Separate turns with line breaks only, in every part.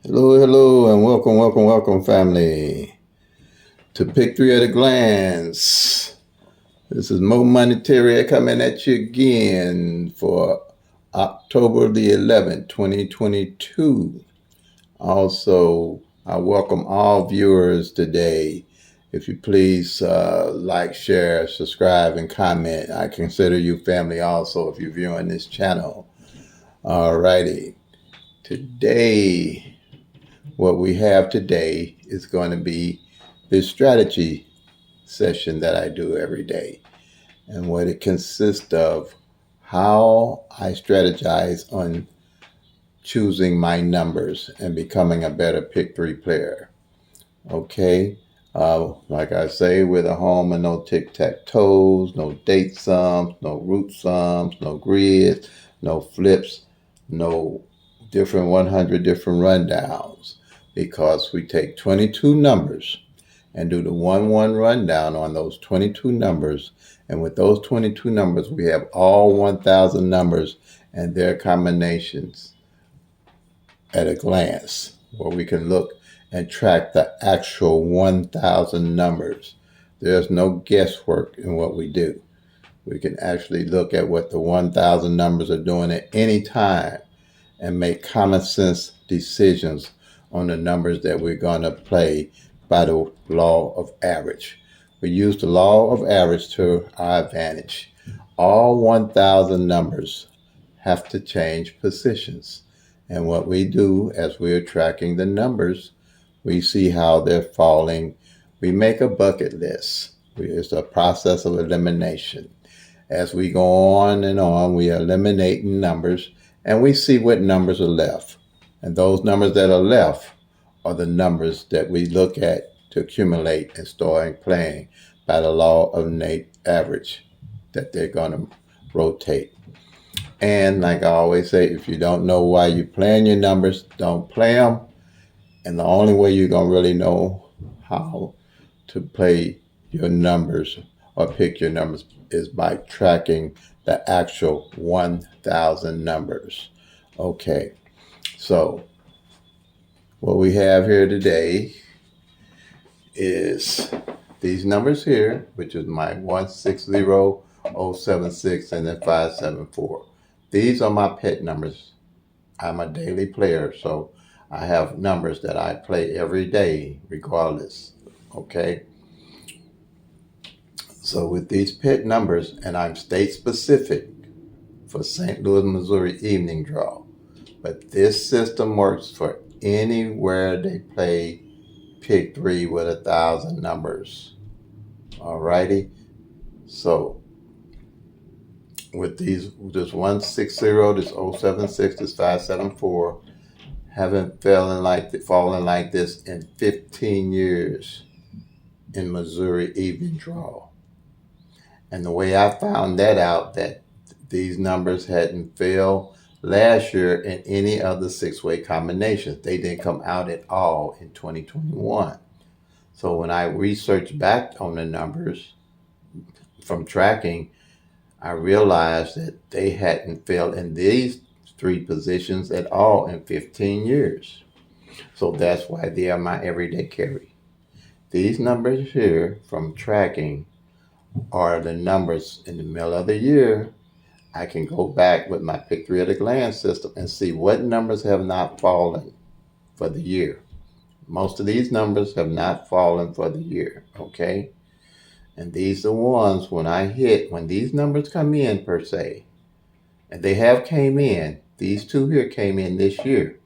Hello, hello, and welcome, family, to Pick Three at a Glance. This is Mo Monetary coming at you again for October the 11th, 2022. Also, I welcome all viewers today. If you please like, share, subscribe, and comment. I consider you family also if you're viewing this channel. Alrighty. Today, what we have today is going to be this strategy session that I do every day. And what it consists of, how I strategize on choosing my numbers and becoming a better pick three player. Okay. Like I say, with a home and no tic-tac-toes, no date sums, no root sums, no grids, no flips, no different 100 different rundowns, because we take 22 numbers and do the 1-1 rundown on those 22 numbers. And with those 22 numbers, we have all 1,000 numbers and their combinations at a glance, where we can look and track the actual 1,000 numbers. There's no guesswork in what we do. We can actually look at what the 1,000 numbers are doing at any time and make common sense decisions on the numbers that we're going to play by the law of average. We use the law of average to our advantage. All 1,000 numbers have to change positions. And what we do as we're tracking the numbers, we see how they're falling. We make a bucket list. It's a process of elimination. As we go on and on, we are eliminating numbers, and we see what numbers are left. And those numbers that are left are the numbers that we look at to accumulate and start playing by the law of average, that they're going to rotate. And like I always say, if you don't know why you're playing your numbers, don't play them. And the only way you're going to really know how to play your numbers or pick your numbers is by tracking the actual 1,000 numbers. Okay, so what we have here today is these numbers here, which is my 160076 and then 574. These are my pet numbers. I'm a daily player, so I have numbers that I play every day regardless. Okay, so with these pet numbers, and I'm state specific for St. Louis, Missouri evening draw, but this system works for anywhere they play pick three with 1,000 numbers. Alrighty, so with this 160, this 076, this 574, haven't fallen like this in 15 years in Missouri evening draw. And the way I found that out, that these numbers hadn't failed last year in any other six-way combinations. They didn't come out at all in 2021. So when I researched back on the numbers from tracking, I realized that they hadn't failed in these three positions at all in 15 years. So that's why they are my everyday carry. These numbers here from tracking are the numbers in the middle of the year. I can go back with my pick three at a glance system and see what numbers have not fallen for the year. Most of these numbers have not fallen for the year, okay? And these are ones when these numbers come in per se, and they have came in, these two here came in this year.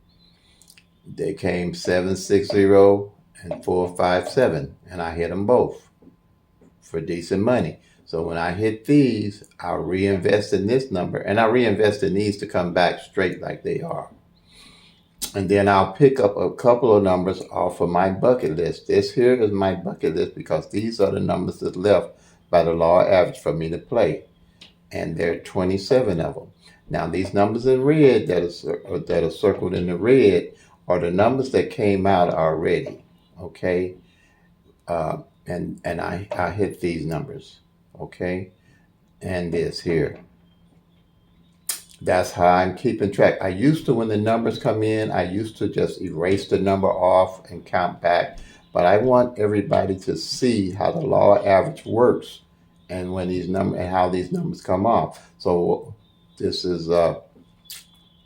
They came 760 and 457, and I hit them both for decent money. So when I hit these, I'll reinvest in this number, and I reinvest in these to come back straight like they are. And then I'll pick up a couple of numbers off of my bucket list. This here is my bucket list because these are the numbers that's left by the law of average for me to play. And there are 27 of them. Now these numbers in red that are circled in the red are the numbers that came out already. Okay. And I hit these numbers. Okay. And this here. That's how I'm keeping track. I used to, when the numbers come in, I used to just erase the number off and count back. But I want everybody to see how the law of average works and when these numbers and how these numbers come off. So this is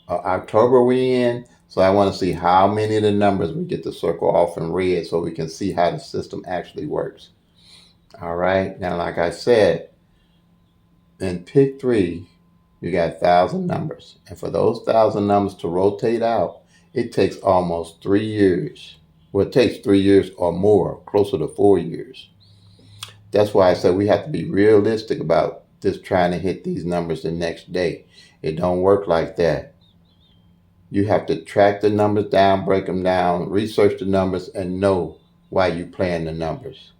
October we in. So I want to see how many of the numbers we get to circle off in red so we can see how the system actually works. All right. Now, like I said, in pick three, you got 1,000 numbers. And for those 1,000 numbers to rotate out, it takes almost 3 years. Well, it takes 3 years or more, closer to 4 years. That's why I said we have to be realistic about just trying to hit these numbers the next day. It don't work like that. You have to track the numbers down, break them down, research the numbers, and know why you're playing the numbers.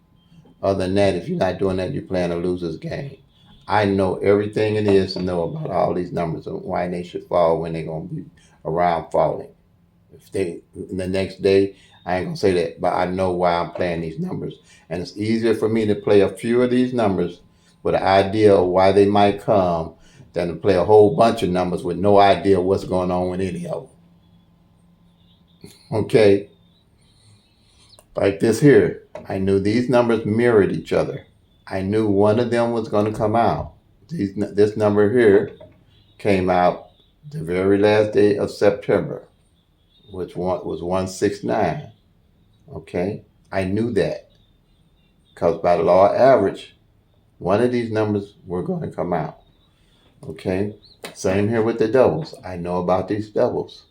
Other than that, if you're not doing that, you're playing a loser's game. I know everything it is to know about all these numbers and why they should fall when they're going to be around falling. If they the next day, I ain't gonna say that, but I know why I'm playing these numbers, and it's easier for me to play a few of these numbers with an idea of why they might come than to play a whole bunch of numbers with no idea what's going on with any of them. Okay, like this here, I knew these numbers mirrored each other. I knew one of them was going to come out. This number here came out the very last day of September, which was 169. Okay, I knew that because by the law of average, one of these numbers were going to come out. Okay, same here with the doubles. I know about these doubles.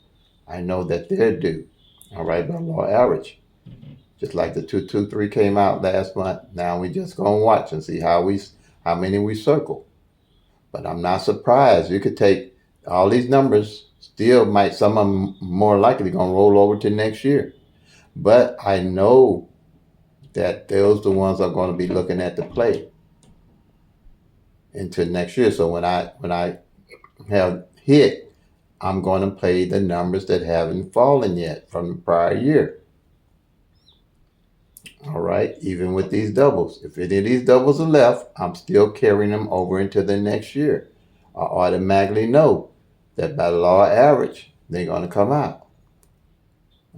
I know that they're due. All right, by law of average. Just like the 223 came out last month. Now we just gonna watch and see how many we circle. But I'm not surprised. You could take all these numbers. Still, might some of them more likely gonna roll over to next year. But I know that those the ones I'm going to be looking at to play into next year. So when I have hit, I'm going to play the numbers that haven't fallen yet from the prior year. All right, even with these doubles. If any of these doubles are left, I'm still carrying them over into the next year. I automatically know that by the law of average, they're going to come out.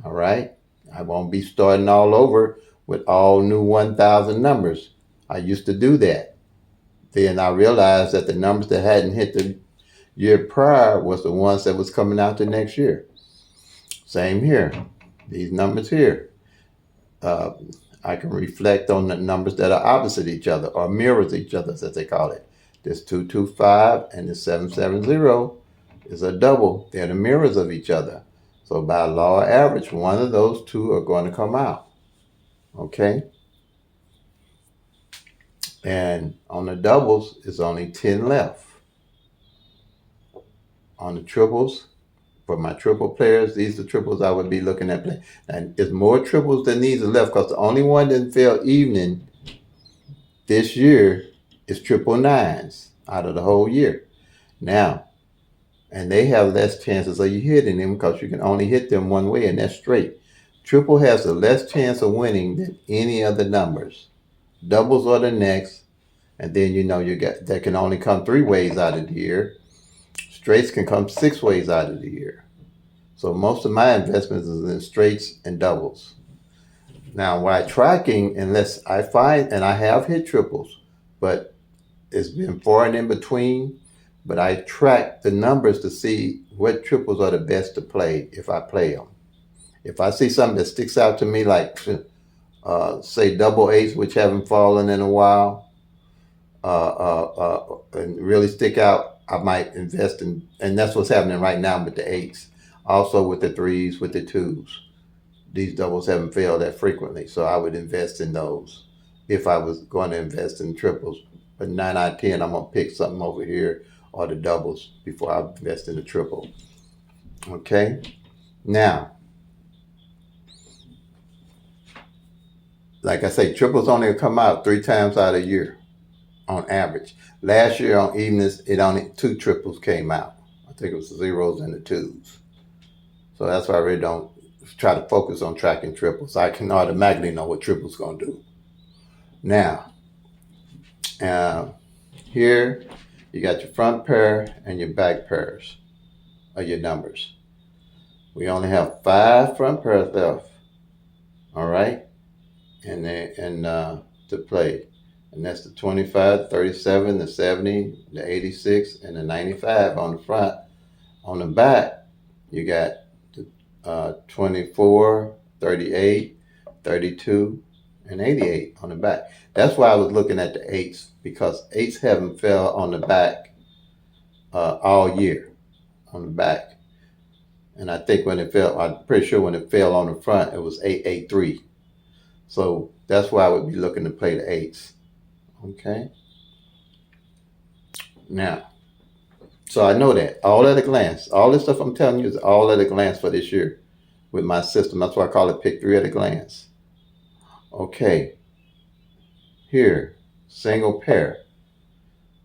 All right, I won't be starting all over with all new 1,000 numbers. I used to do that. Then I realized that the numbers that hadn't hit the year prior was the ones that was coming out the next year. Same here. These numbers here. I can reflect on the numbers that are opposite each other or mirrors each other, as they call it. This 225 and this 770 is a double. They're the mirrors of each other. So by law of average, one of those two are going to come out. Okay? And on the doubles, it's only 10 left. On the triples, for my triple players, these are triples I would be looking at playing. And there's more triples than these are left because the only one that fell evening this year is triple nines out of the whole year. Now, and they have less chances of you hitting them because you can only hit them one way, and that's straight. Triple has the less chance of winning than any of the numbers. Doubles are the next, and then you got that can only come 3 ways out of the year. Straights can come 6 ways out of the year. So most of my investments is in straights and doubles. Now, while tracking, unless I find, and I have hit triples, but it's been far and in between, but I track the numbers to see what triples are the best to play if I play them. If I see something that sticks out to me, like say double eights, which haven't fallen in a while, and really stick out, I might invest in, and that's what's happening right now with the eights. Also with the threes, with the twos. These doubles haven't failed that frequently, so I would invest in those if I was going to invest in triples. But 9 out of 10, I'm going to pick something over here or the doubles before I invest in the triple. Okay? Now, like I say, triples only come out 3 times out of a year on average. Last year on evenings, it only 2 triples came out. I think it was the zeros and the twos. So that's why I really don't try to focus on tracking triples. I can automatically know what triples going to do. Now, here You got your front pair and your back pairs of your numbers. We only have 5 front pairs left. All right, to play, and that's the 25, 37, the 70, the 86, and the 95 on the front. On the back, you got the 24, 38, 32, and 88 on the back. That's why I was looking at the 8s, because 8s haven't fell on the back all year on the back. And I think when it fell, I'm pretty sure when it fell on the front, it was 883. So that's why I would be looking to play the 8s. Okay. Now, so I know that all at a glance, all this stuff I'm telling you is all at a glance for this year with my system. That's why I call it pick 3 at a glance. Okay. Here, single pair.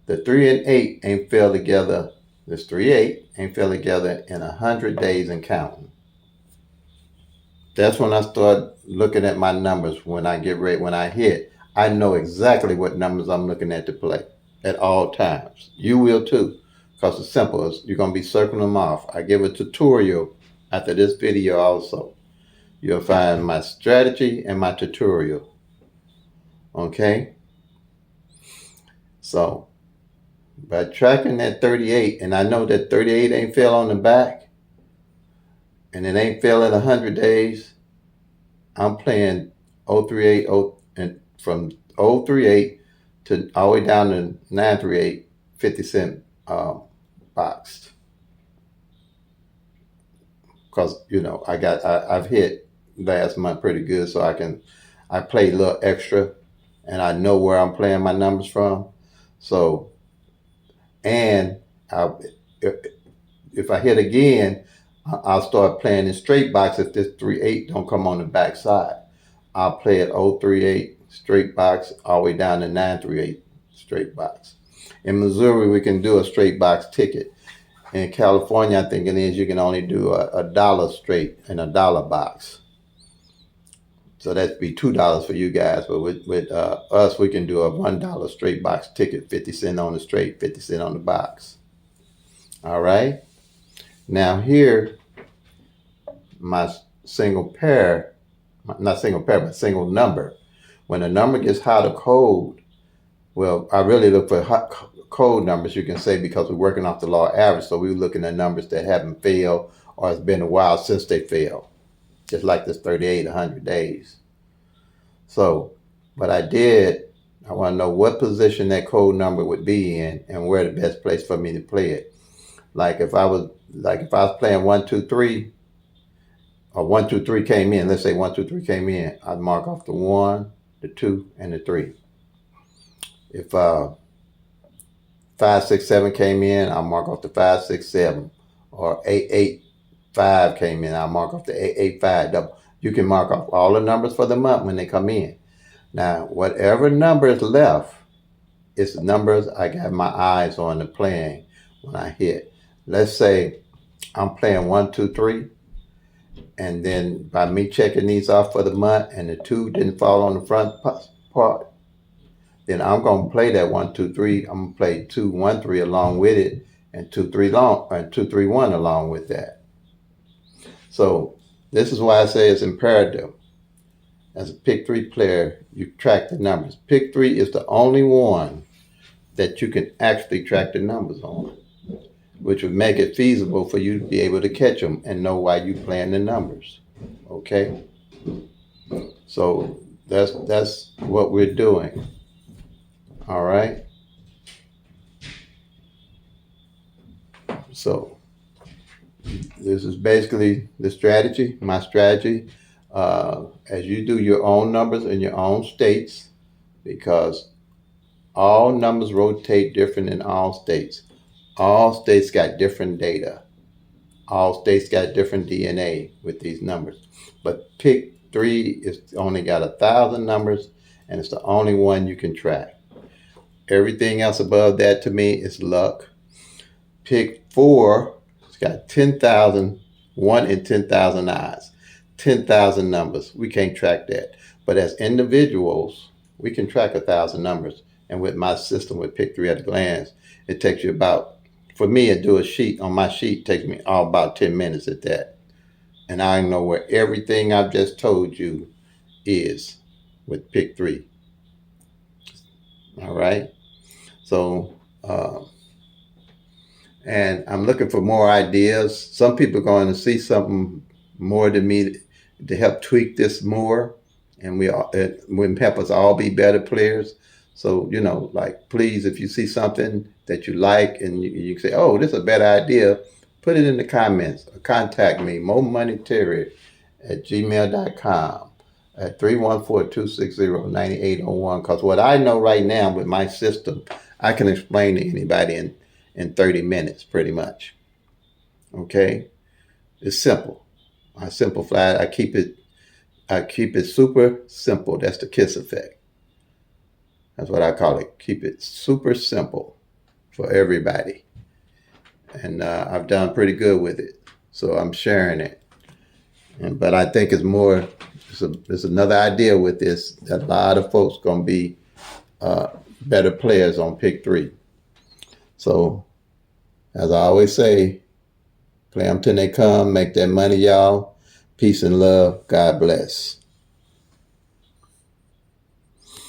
The 3 and 8 ain't fell together. This 3-8 ain't fell together in 100 days and counting. That's when I start looking at my numbers. When I get ready, when I hit, I know exactly what numbers I'm looking at to play at all times. You will too, because it's simple. You're going to be circling them off. I give a tutorial after this video also. You'll find my strategy and my tutorial. Okay? So, by tracking that 38, and I know that 38 ain't fell on the back, and it ain't fell in 100 days, I'm playing 038, and from 038 to all the way down to 938, 50 cent boxed. Because, I've hit last month pretty good, so I play a little extra, and I know where I'm playing my numbers from. So, and if I hit again, I'll start playing in straight box if this 3-8 don't come on the back side. I'll play at 038 straight box all the way down to 938 straight box. In Missouri, we can do a straight box ticket. In California, I think it is, you can only do a $1 straight in a $1 box. So that'd be $2 for you guys. But with us, we can do a $1 straight box ticket, 50 cents on the straight, 50 cents on the box. All right. Now here, my single pair, not single pair, but single number. When a number gets hot or cold, well, I really look for hot, cold numbers, you can say, because we're working off the law average. So we're looking at numbers that haven't failed, or it's been a while since they failed. Just like this 38, 100 days. So, what I want to know what position that code number would be in and where the best place for me to play it. Like if I was playing 1, 2, 3, or 1, 2, 3 came in, let's say 1, 2, 3 came in, I'd mark off the 1, the 2, and the 3. If 5, 6, 7 came in, I'll mark off the 5, 6, 7. Or 8, 8, 5 came in, I'll mark off the 8, 8, 5 double. You can mark off all the numbers for the month when they come in. Now, whatever number is left, it's the numbers I got my eyes on the playing when I hit. Let's say I'm playing 1, 2, 3, and then by me checking these off for the month and the 2 didn't fall on the front part, then I'm going to play that 1, 2, 3. I'm going to play 2, 1, 3 along with it, and 2, 3, 1 along with that. So this is why I say it's imperative. As a pick 3 player, you track the numbers. Pick 3 is the only one that you can actually track the numbers on, which would make it feasible for you to be able to catch them and know why you're playing the numbers. Okay? So that's what we're doing. All right? So this is basically the strategy, my strategy. As you do your own numbers in your own states, because all numbers rotate different in all states. All states got different data. All states got different DNA with these numbers. But pick 3 is only got 1,000 numbers, and it's the only one you can track. Everything else above that to me is luck. Pick 4, it's got 10,000, 1 in 10,000 odds. 10,000 numbers. We can't track that. But as individuals, we can track 1,000 numbers And with my system with Pick 3 at a glance, it takes you about, for me, to do a sheet on my sheet takes me all about 10 minutes at that. And I know where everything I've just told you is with Pick 3. All right. So, and I'm looking for more ideas. Some people are going to see something more to me to help tweak this more, and it will help us all be better players. So, like, please, if you see something that you like and you say, oh, this is a better idea, put it in the comments or contact me, momoneyterry@gmail.com at 314-260-9801. Because what I know right now with my system, I can explain to anybody in 30 minutes, pretty much. Okay? It's simple. I simplify it. I keep it super simple. That's the KISS effect. That's what I call it. Keep it super simple for everybody. And I've done pretty good with it. So I'm sharing it. But I think there's another idea with this, that a lot of folks going to be better players on Pick 3. So, as I always say, play them till they come. Make that money, y'all. Peace and love. God bless.